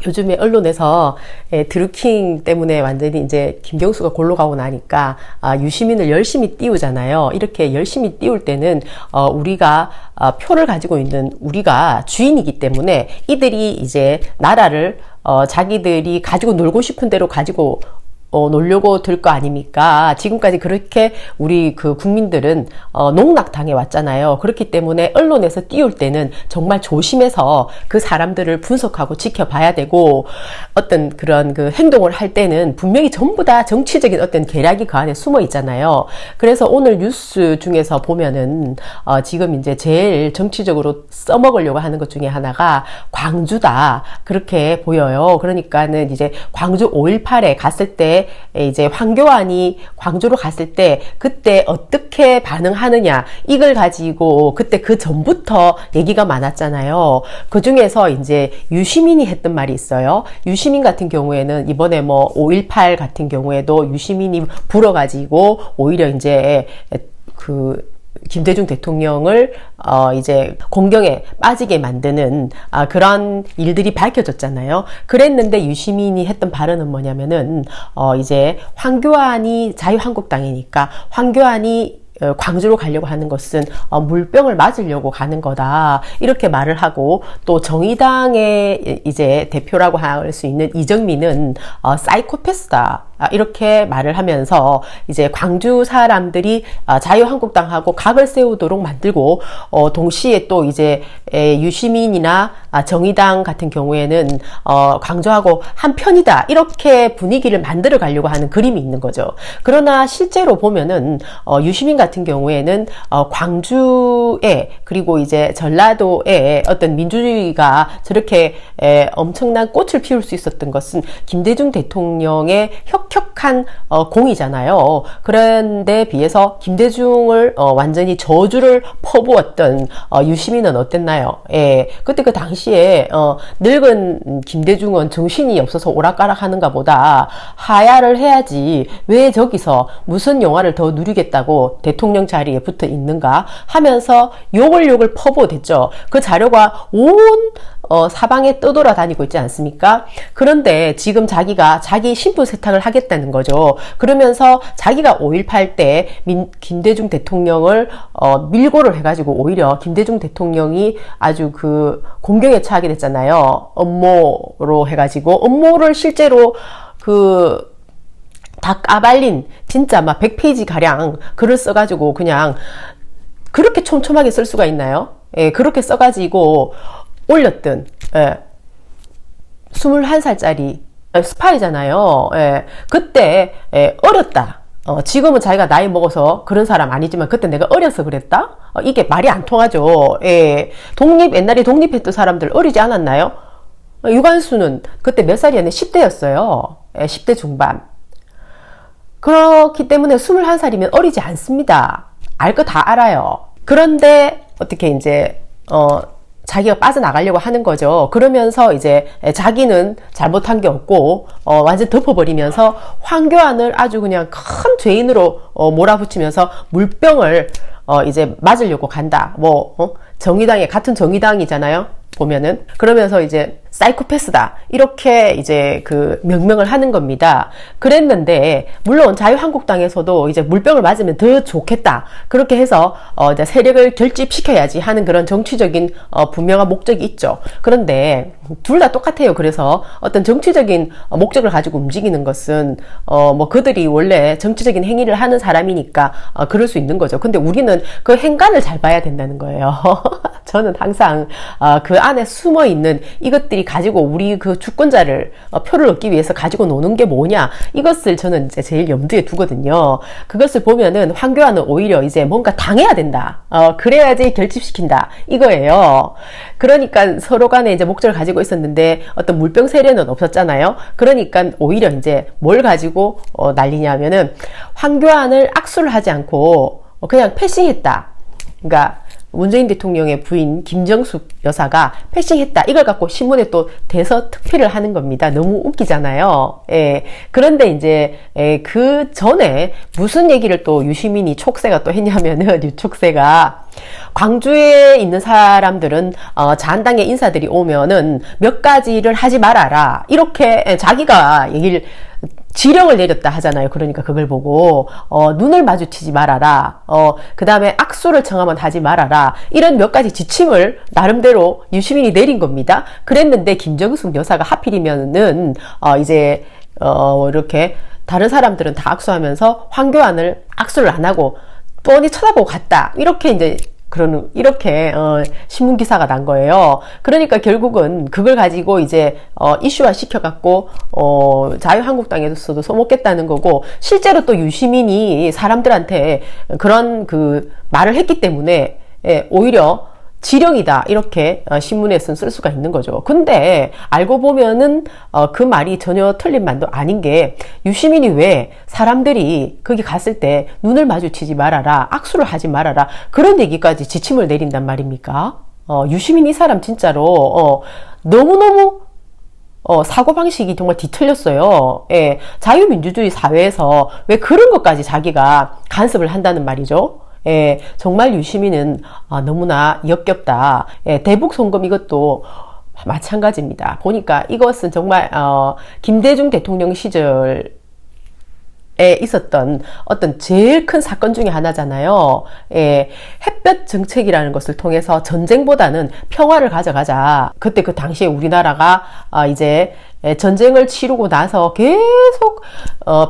요즘에 언론에서 드루킹 때문에 완전히 이제 김경수가 골로 가고 나니까 유시민을 열심히 띄우잖아요. 이렇게 열심히 띄울 때는 우리가 표를 가지고 있는 우리가 주인이기 때문에 이들이 이제 나라를 자기들이 가지고 놀고 싶은 대로 가지고 놀려고 들 거 아닙니까? 지금까지 그렇게 우리 그 국민들은 농락당해 왔잖아요. 그렇기 때문에 언론에서 띄울 때는 정말 조심해서 그 사람들을 분석하고 지켜봐야 되고, 어떤 그런 그 행동을 할 때는 분명히 전부 다 정치적인 어떤 계략이 그 안에 숨어 있잖아요. 그래서 오늘 뉴스 중에서 보면은 지금 이제 제일 정치적으로 써먹으려고 하는 것 중에 하나가 광주다, 그렇게 보여요. 그러니까는 이제 광주 5.18에 갔을 때 이제 황교안이 광주로 갔을 때 그때 어떻게 반응하느냐, 이걸 가지고 그때 그 전부터 얘기가 많았잖아요. 그 중에서 이제 유시민이 했던 말이 있어요. 유시민 같은 경우에는 이번에 뭐 5.18 같은 경우에도 유시민이 불어가지고 오히려 이제 그 김대중 대통령을 이제 공경에 빠지게 만드는 그런 일들이 밝혀졌잖아요. 그랬는데 유시민이 했던 발언은 뭐냐면은 이제 황교안이 자유한국당이니까 황교안이 광주로 가려고 하는 것은 물병을 맞으려고 가는 거다, 이렇게 말을 하고, 또 정의당의 이제 대표라고 할 수 있는 이정민은 사이코패스다, 이렇게 말을 하면서 이제 광주 사람들이 자유한국당하고 각을 세우도록 만들고, 동시에 또 이제 유시민이나 정의당 같은 경우에는 광주하고 한편이다, 이렇게 분위기를 만들어 가려고 하는 그림이 있는 거죠. 그러나 실제로 보면은 유시민 같은 경우에는 광주에, 그리고 이제 전라도에 어떤 민주주의가 저렇게 엄청난 꽃을 피울 수 있었던 것은 김대중 대통령의 혁혁한 공이잖아요. 그런데 비해서 김대중을 완전히 저주를 퍼부었던 유시민은 어땠나요? 예, 그때 그 당시에 늙은 김대중은 정신이 없어서 오락가락 하는가 보다, 하야를 해야지 왜 저기서 무슨 영화를 더 누리겠다고 대통령 자리에 붙어 있는가 하면서 욕을 퍼부어댔죠. 그 자료가 온 사방에 떠돌아다니고 있지 않습니까? 그런데 지금 자기가 자기 신분 세탁을 하겠다는 거죠. 그러면서 자기가 5.18 때 김대중 대통령을 밀고를 해가지고 오히려 김대중 대통령이 아주 그 공경에 처하게 됐잖아요. 음모로 해가지고, 음모를 실제로 다 까발린, 진짜 막 100페이지 가량 글을 써가지고 그냥 그렇게 촘촘하게 쓸 수가 있나요? 예, 그렇게 써가지고 올렸던, 예, 21살짜리 스파이잖아요. 예, 그때 어렸다. 지금은 자기가 나이 먹어서 그런 사람 아니지만 그때 내가 어려서 그랬다? 이게 말이 안 통하죠. 예, 옛날에 독립했던 사람들 어리지 않았나요? 유관수는 그때 몇 살이었네? 10대였어요. 예, 10대 중반. 그렇기 때문에 21살이면 어리지 않습니다. 알 거 다 알아요. 그런데 어떻게 이제 자기가 빠져나가려고 하는 거죠. 그러면서 이제 자기는 잘못한 게 없고 완전 덮어버리면서 황교안을 아주 그냥 큰 죄인으로 몰아붙이면서 물병을 이제 맞으려고 간다. 정의당에, 같은 정의당이잖아요, 보면은. 그러면서 이제 사이코패스다, 이렇게 이제 그 명명을 하는 겁니다. 그랬는데 물론 자유한국당에서도 이제 물병을 맞으면 더 좋겠다, 그렇게 해서 이제 세력을 결집시켜야지 하는 그런 정치적인 분명한 목적이 있죠. 그런데 둘 다 똑같아요. 그래서 어떤 정치적인 목적을 가지고 움직이는 것은 그들이 원래 정치적인 행위를 하는 사람이니까 그럴 수 있는 거죠. 근데 우리는 그 행간을 잘 봐야 된다는 거예요. 저는 항상 그 안에 숨어 있는 이것들이 가지고 우리 그 주권자를 표를 얻기 위해서 가지고 노는 게 뭐냐, 이것을 저는 이제 제일 염두에 두거든요. 그것을 보면은 황교안은 오히려 이제 뭔가 당해야 된다, 그래야지 결집시킨다, 이거예요. 그러니까 서로 간에 이제 목적을 가지고 있었는데 어떤 물병 세례는 없었잖아요. 그러니까 오히려 이제 뭘 가지고 난리냐면은 황교안을 악수를 하지 않고 그냥 패싱했다. 그러니까 문재인 대통령의 부인 김정숙 여사가 패싱했다. 이걸 갖고 신문에 또 대서 특필을 하는 겁니다. 너무 웃기잖아요. 예. 그런데 이제 그 전에 무슨 얘기를 또 유시민이 촉새가 또 했냐면은 유촉새가 광주에 있는 사람들은 자한당의 인사들이 오면은 몇 가지를 하지 말아라. 이렇게 자기가 얘기를 지령을 내렸다 하잖아요. 그러니까 그걸 보고 눈을 마주치지 말아라. 그 다음에 악수를 청하면 하지 말아라. 이런 몇 가지 지침을 나름대로 유시민이 내린 겁니다. 그랬는데 김정숙 여사가 하필이면은 이제 이렇게 다른 사람들은 다 악수하면서 황교안을 악수를 안 하고 뻔히 쳐다보고 갔다. 이렇게 이제 이렇게 신문 기사가 난 거예요. 그러니까 결국은 그걸 가지고 이제 이슈화 시켜갖고 자유한국당에서도 써먹겠다는 거고, 실제로 또 유시민이 사람들한테 그런 그 말을 했기 때문에 오히려 지령이다 이렇게 신문에서는 쓸 수가 있는 거죠. 근데 알고 보면은 그 말이 전혀 틀린 말도 아닌 게, 유시민이 왜 사람들이 거기 갔을 때 눈을 마주치지 말아라, 악수를 하지 말아라, 그런 얘기까지 지침을 내린단 말입니까? 유시민 이 사람 진짜로 너무너무 사고방식이 정말 뒤틀렸어요. 예, 자유민주주의 사회에서 왜 그런 것까지 자기가 간섭을 한다는 말이죠. 예, 정말 유시민은 너무나 역겹다. 예, 대북 송금 이것도 마찬가지입니다. 보니까 이것은 정말 김대중 대통령 시절에 있었던 어떤 제일 큰 사건 중에 하나잖아요. 예, 햇볕 정책이라는 것을 통해서 전쟁보다는 평화를 가져가자. 그때 그 당시에 우리나라가 이제 전쟁을 치르고 나서 계속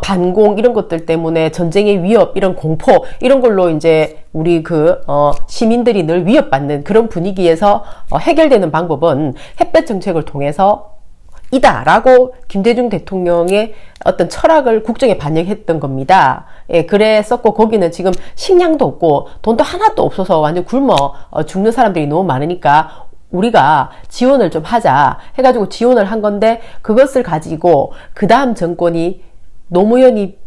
반공 이런 것들 때문에 전쟁의 위협, 이런 공포 이런 걸로 이제 우리 시민들이 늘 위협받는 그런 분위기에서 해결되는 방법은 햇볕 정책을 통해서 이다라고 김대중 대통령의 어떤 철학을 국정에 반영했던 겁니다. 예, 그랬었고, 거기는 지금 식량도 없고 돈도 하나도 없어서 완전 굶어 죽는 사람들이 너무 많으니까 우리가 지원을 좀 하자 해가지고 지원을 한 건데, 그것을 가지고 그 다음 정권이 노무현이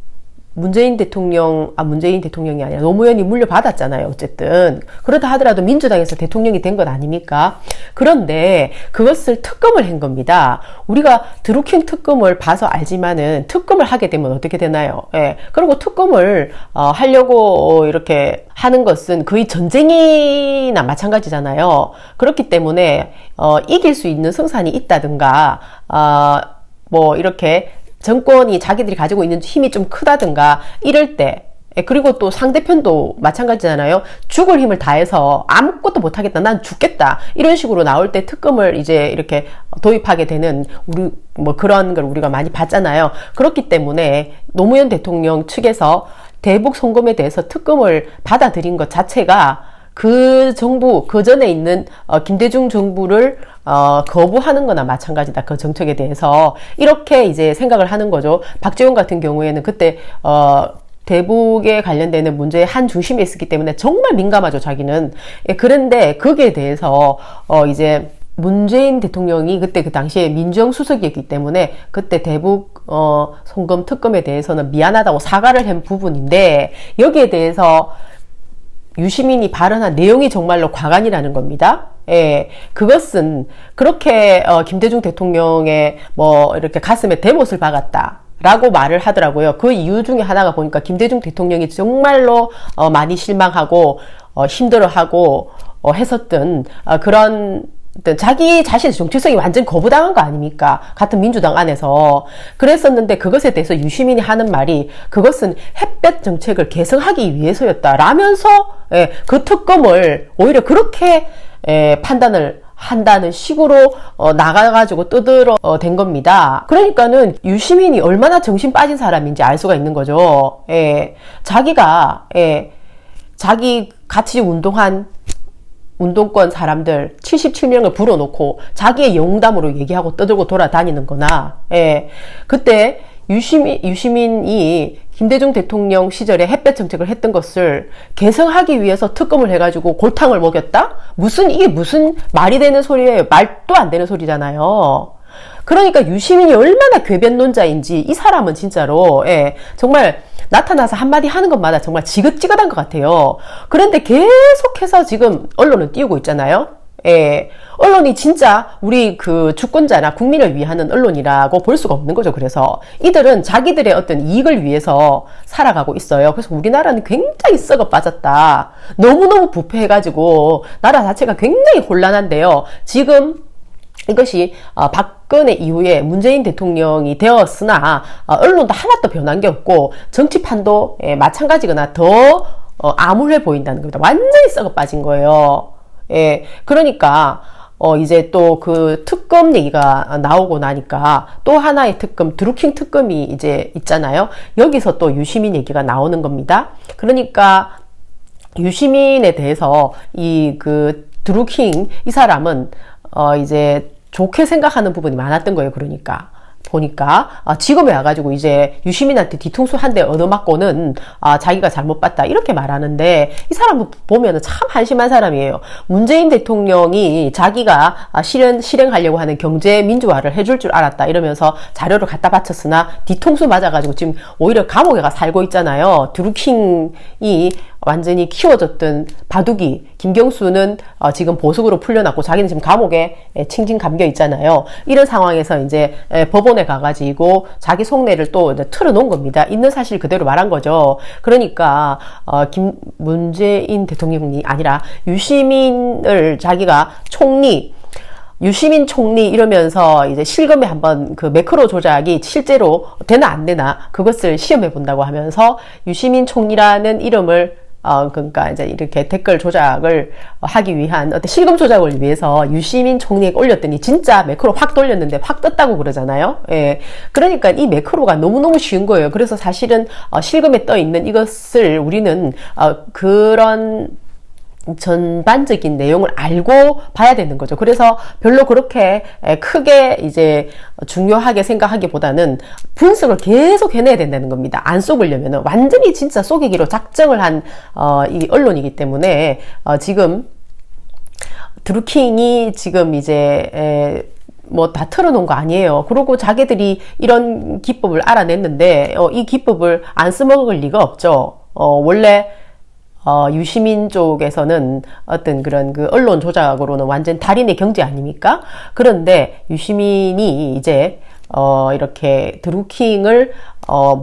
문재인 대통령이 아니라 노무현이 물려받았잖아요. 어쨌든 그렇다 하더라도 민주당에서 대통령이 된 것 아닙니까? 그런데 그것을 특검을 한 겁니다. 우리가 드루킹 특검을 봐서 알지만은 특검을 하게 되면 어떻게 되나요? 예. 그리고 특검을 하려고 이렇게 하는 것은 거의 전쟁이나 마찬가지잖아요. 그렇기 때문에 이길 수 있는 승산이 있다든가 뭐 이렇게 정권이 자기들이 가지고 있는 힘이 좀 크다든가 이럴 때, 그리고 또 상대편도 마찬가지잖아요. 죽을 힘을 다해서 아무것도 못하겠다, 난 죽겠다, 이런 식으로 나올 때 특검을 이제 이렇게 도입하게 되는 그런 걸 우리가 많이 봤잖아요. 그렇기 때문에 노무현 대통령 측에서 대북 송금에 대해서 특검을 받아들인 것 자체가 그 정부, 그 전에 있는 김대중 정부를 거부하는 거나 마찬가지다. 그 정책에 대해서 이렇게 이제 생각을 하는 거죠. 박재원 같은 경우에는 그때 대북에 관련되는 문제의 한 중심에 있었기 때문에 정말 민감하죠, 자기는. 예, 그런데 거기에 대해서 이제 문재인 대통령이 그때 그 당시에 민정수석이었기 때문에 그때 대북 송금 특검에 대해서는 미안하다고 사과를 한 부분인데, 여기에 대해서 유시민이 발언한 내용이 정말로 과간이라는 겁니다. 예, 그것은 그렇게 김대중 대통령의 이렇게 가슴에 대못을 박았다 라고 말을 하더라고요. 그 이유 중에 하나가 보니까 김대중 대통령이 정말로 많이 실망하고 힘들어하고 했었던 그런 자기 자신의 정체성이 완전 거부당한 거 아닙니까? 같은 민주당 안에서. 그랬었는데 그것에 대해서 유시민이 하는 말이 그것은 햇볕 정책을 개선하기 위해서였다라면서 그 특검을 오히려 그렇게 판단을 한다는 식으로 나가가지고 뜯어댄 겁니다. 그러니까는 유시민이 얼마나 정신 빠진 사람인지 알 수가 있는 거죠. 자기가 자기 같이 운동한 운동권 사람들 77명을 불어놓고 자기의 영담으로 얘기하고 떠들고 돌아다니는 거나, 그때 유시민이 김대중 대통령 시절에 햇볕 정책을 했던 것을 개선하기 위해서 특검을 해가지고 골탕을 먹였다? 이게 무슨 말이 되는 소리예요? 말도 안 되는 소리잖아요. 그러니까 유시민이 얼마나 궤변론자인지 이 사람은 진짜로 정말 나타나서 한마디 하는 것마다 정말 지긋지긋한 것 같아요. 그런데 계속해서 지금 언론은 띄우고 있잖아요. 예, 언론이 진짜 우리 그 주권자나 국민을 위하는 언론이라고 볼 수가 없는 거죠. 그래서 이들은 자기들의 어떤 이익을 위해서 살아가고 있어요. 그래서 우리나라는 굉장히 썩어 빠졌다. 너무너무 부패해가지고 나라 자체가 굉장히 혼란한데요. 지금 이것이 박근혜 이후에 문재인 대통령이 되었으나 언론도 하나도 변한 게 없고 정치판도 마찬가지거나 더 암울해 보인다는 겁니다. 완전히 썩어 빠진 거예요. 예, 그러니까 이제 또 그 특검 얘기가 나오고 나니까 또 하나의 특검, 드루킹 특검이 이제 있잖아요. 여기서 또 유시민 얘기가 나오는 겁니다. 그러니까 유시민에 대해서 이 그 드루킹 이 사람은 이제 좋게 생각하는 부분이 많았던 거예요. 그러니까 보니까 지금에 와가지고 이제 유시민한테 뒤통수 한 대 얻어맞고는 자기가 잘못 봤다 이렇게 말하는데, 이 사람 보면은 참 한심한 사람이에요. 문재인 대통령이 자기가 실행하려고 하는 경제 민주화를 해줄 줄 알았다 이러면서 자료를 갖다 바쳤으나 뒤통수 맞아가지고 지금 오히려 감옥에 가 살고 있잖아요. 드루킹이 완전히 키워졌던 바둑이 김경수는 지금 보석으로 풀려났고 자기는 지금 감옥에 칭칭 감겨 있잖아요. 이런 상황에서 이제 법원에 가가지고 자기 속내를 또 틀어놓은 겁니다. 있는 사실 그대로 말한 거죠. 그러니까 문재인 대통령이 아니라 유시민을 자기가 유시민 총리 이러면서 이제 실검에 한번 그 매크로 조작이 실제로 되나 안 되나 그것을 시험해 본다고 하면서 유시민 총리라는 이름을 그러니까 이제 이렇게 댓글 조작을 하기 위한 어떤 실검 조작을 위해서 유시민 총리에게 올렸더니 진짜 매크로 확 돌렸는데 확 떴다고 그러잖아요. 예. 그러니까 이 매크로가 너무너무 쉬운 거예요. 그래서 사실은 실검에 떠 있는 이것을 우리는 그런 전반적인 내용을 알고 봐야 되는 거죠. 그래서 별로 그렇게 크게 이제 중요하게 생각하기보다는 분석을 계속 해내야 된다는 겁니다. 안 속으려면 완전히 진짜 속이기로 작정을 한 이 언론이기 때문에 지금 드루킹이 지금 이제 뭐 다 틀어놓은 거 아니에요. 그리고 자기들이 이런 기법을 알아냈는데 이 기법을 안 써먹을 리가 없죠. 원래 유시민 쪽에서는 어떤 그런 그 언론 조작으로는 완전 달인의 경지 아닙니까? 그런데 유시민이 이제 이렇게 드루킹을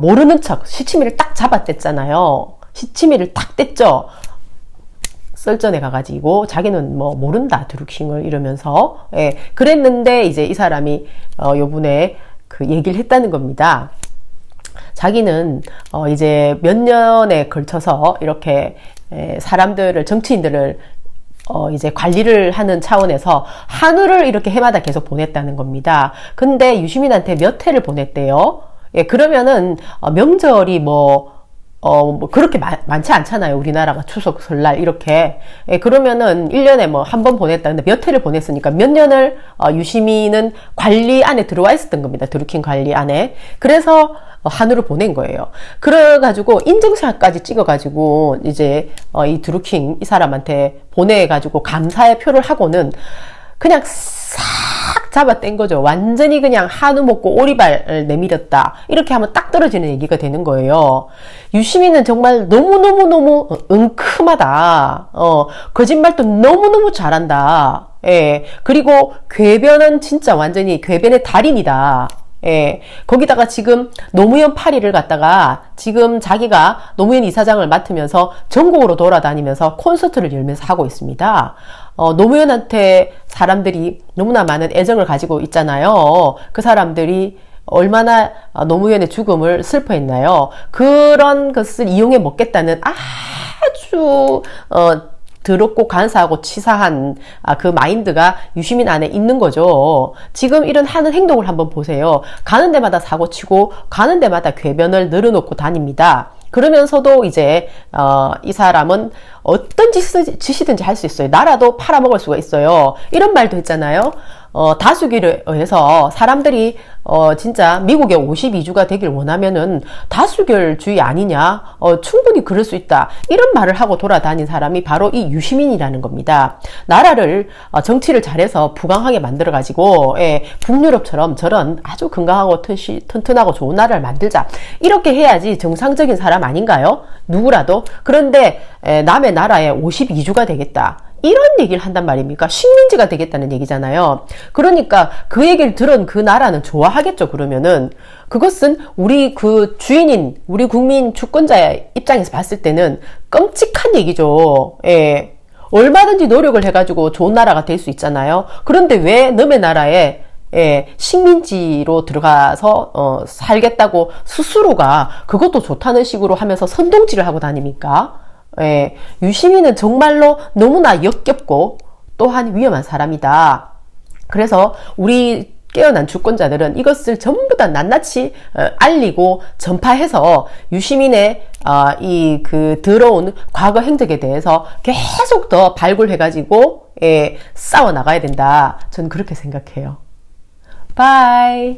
모르는 척 시치미를 딱 잡아댔잖아요. 시치미를 딱 뗐죠. 썰전에 가가지고 자기는 뭐 모른다 드루킹을 이러면서 그랬는데 이제 이 사람이 요번에 그 얘기를 했다는 겁니다. 자기는 이제 몇 년에 걸쳐서 이렇게 사람들을, 정치인들을 이제 관리를 하는 차원에서 한우를 이렇게 해마다 계속 보냈다는 겁니다. 근데 유시민한테 몇 회를 보냈대요. 그러면은 명절이 뭐 그렇게 많지 않잖아요. 우리나라가 추석, 설날, 이렇게. 그러면은 1년에 뭐 한 번 보냈다. 근데 몇 회를 보냈으니까 몇 년을 유시민은 관리 안에 들어와 있었던 겁니다. 드루킹 관리 안에. 그래서 한우를 보낸 거예요. 그래가지고 인증샷까지 찍어가지고 이제 이 드루킹 이 사람한테 보내가지고 감사의 표를 하고는 그냥 싹 잡아뗀 거죠. 완전히 그냥 한우 먹고 오리발 내밀었다. 이렇게 하면 딱 떨어지는 얘기가 되는 거예요. 유시민은 정말 너무너무너무 은큼하다. 거짓말도 너무너무 잘한다. 예. 그리고 궤변은 진짜 완전히 궤변의 달인이다. 예. 거기다가 지금 노무현 파리를 갖다가 지금 자기가 노무현 이사장을 맡으면서 전국으로 돌아다니면서 콘서트를 열면서 하고 있습니다. 노무현한테 사람들이 너무나 많은 애정을 가지고 있잖아요. 그 사람들이 얼마나 노무현의 죽음을 슬퍼했나요? 그런 것을 이용해 먹겠다는 아주 더럽고 간사하고 치사한 그 마인드가 유시민 안에 있는 거죠. 지금 이런 하는 행동을 한번 보세요. 가는 데마다 사고치고 가는 데마다 궤변을 늘어놓고 다닙니다. 그러면서도 이제 이 사람은 어떤 짓이든지 할 수 있어요. 나라도 팔아먹을 수가 있어요. 이런 말도 했잖아요. 다수결에 의해서 사람들이 진짜 미국의 52주가 되길 원하면은 다수결주의 아니냐? 충분히 그럴 수 있다. 이런 말을 하고 돌아다닌 사람이 바로 이 유시민이라는 겁니다. 나라를 정치를 잘해서 부강하게 만들어가지고 북유럽처럼 저런 아주 건강하고 튼튼하고 좋은 나라를 만들자. 이렇게 해야지 정상적인 사람 아닌가요? 누구라도. 그런데 남의 나라에 52주가 되겠다. 이런 얘기를 한단 말입니까? 식민지가 되겠다는 얘기잖아요. 그러니까 그 얘기를 들은 그 나라는 좋아하겠죠, 그러면은. 그것은 우리 그 주인인, 우리 국민 주권자의 입장에서 봤을 때는 끔찍한 얘기죠. 예. 얼마든지 노력을 해가지고 좋은 나라가 될 수 있잖아요. 그런데 왜 너의 나라에 식민지로 들어가서 살겠다고 스스로가 그것도 좋다는 식으로 하면서 선동질을 하고 다닙니까? 유시민은 정말로 너무나 역겹고 또한 위험한 사람이다. 그래서 우리 깨어난 주권자들은 이것을 전부 다 낱낱이 알리고 전파해서 유시민의 이 그 더러운 과거 행적에 대해서 계속 더 발굴해가지고 싸워 나가야 된다. 저는 그렇게 생각해요. 바이.